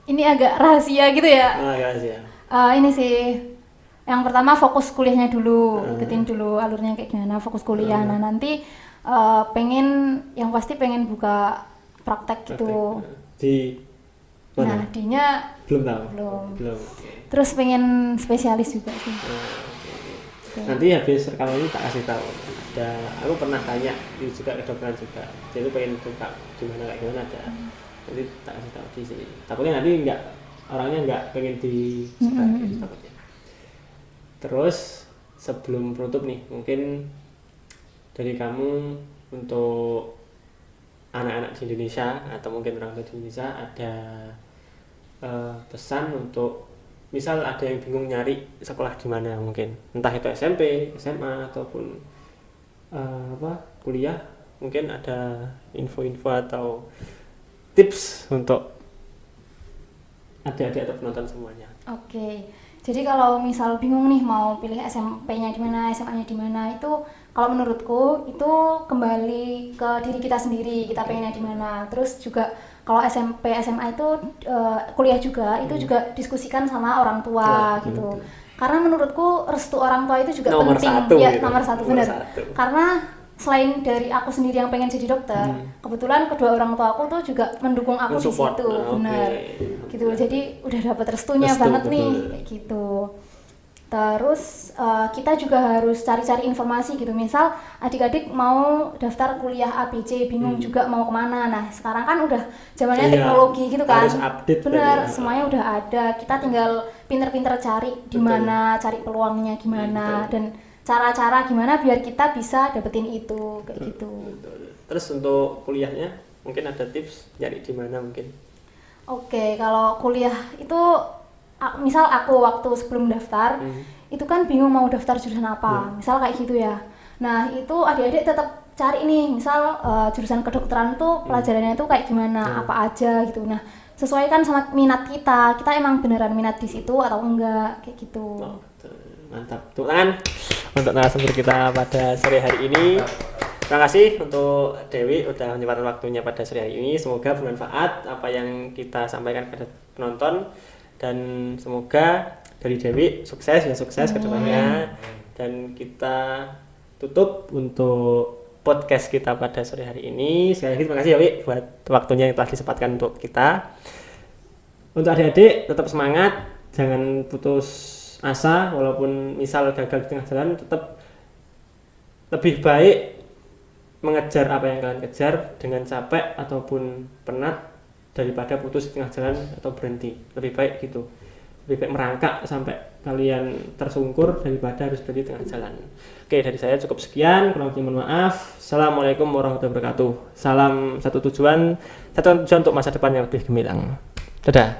Ini agak rahasia gitu ya. Rahasia. Ini sih, yang pertama fokus kuliahnya dulu, ikutin dulu alurnya kayak gimana, fokus kuliah. Nah nanti pengen buka praktek gitu. Mana? Nah, D-nya Belum tahu. belum. Oke. Terus pengen spesialis juga sih. Oke. Nanti habis rekaman ini tak kasih tahu. Aku pernah tanya juga ke dokteran juga. Dia itu pengen buka gimana kayak gimana ada. Nanti tak kasih tahu di sini. Takutnya nanti orangnya nggak pengen di takutnya. Terus sebelum penutup nih, mungkin dari kamu untuk anak-anak di Indonesia atau mungkin orang tua di Indonesia ada pesan untuk misal ada yang bingung nyari sekolah di mana mungkin entah itu SMP, SMA ataupun kuliah, mungkin ada info-info atau tips untuk adik-adik atau penonton semuanya. Oke. Jadi kalau misal bingung nih mau pilih SMP-nya di mana, SMA-nya di mana, itu kalau menurutku itu kembali ke diri kita sendiri, kita pengennya di mana. Terus juga kalau SMP, SMA itu kuliah juga, itu juga diskusikan sama orang tua gitu. Karena menurutku restu orang tua itu juga nomor penting. Satu, ya, gitu. nomor satu benar. Karena selain dari aku sendiri yang pengen jadi dokter, kebetulan kedua orang tua aku tuh juga mendukung aku di situ, benar. Gitu. Jadi udah dapat restunya banget betul. Nih kayak gitu. Terus kita juga harus cari-cari informasi gitu. Misal adik-adik mau daftar kuliah ABC, bingung juga mau kemana. Nah sekarang kan udah zamannya teknologi gitu kan. Harus update. Bener, semuanya udah ada. Kita tinggal pinter-pinter cari di mana, cari peluangnya gimana dan cara-cara gimana biar kita bisa dapetin itu kayak gitu. Terus untuk kuliahnya mungkin ada tips nyari di mana mungkin? Oke, kalau kuliah itu misal aku waktu sebelum daftar itu kan bingung mau daftar jurusan apa, misal kayak gitu ya. Nah itu adik-adik tetap cari nih, misal jurusan kedokteran tuh pelajarannya tuh kayak gimana, apa aja gitu. Nah sesuaikan sama minat kita emang beneran minat di situ atau enggak kayak gitu. Mantap, tepuk tangan untuk narasumber kita pada sore hari ini. Terima kasih untuk Dewi udah menyempatkan waktunya pada sore hari ini. Semoga bermanfaat apa yang kita sampaikan kepada penonton dan semoga dari Dewi sukses ke depannya. Dan kita tutup untuk podcast kita pada sore hari ini. Sekali lagi terima kasih Dewi buat waktunya yang telah disempatkan untuk kita. Untuk adik-adik tetap semangat, jangan putus asa walaupun misal gagal di tengah jalan, tetap lebih baik mengejar apa yang kalian kejar dengan capek ataupun penat daripada putus di tengah jalan atau berhenti. Lebih baik gitu, lebih baik merangkak sampai kalian tersungkur daripada harus berhenti di tengah jalan. Oke, dari saya cukup sekian, kurang lebih mohon maaf. Assalamualaikum warahmatullahi wabarakatuh. Salam satu tujuan untuk masa depan yang lebih gemilang. Dadah.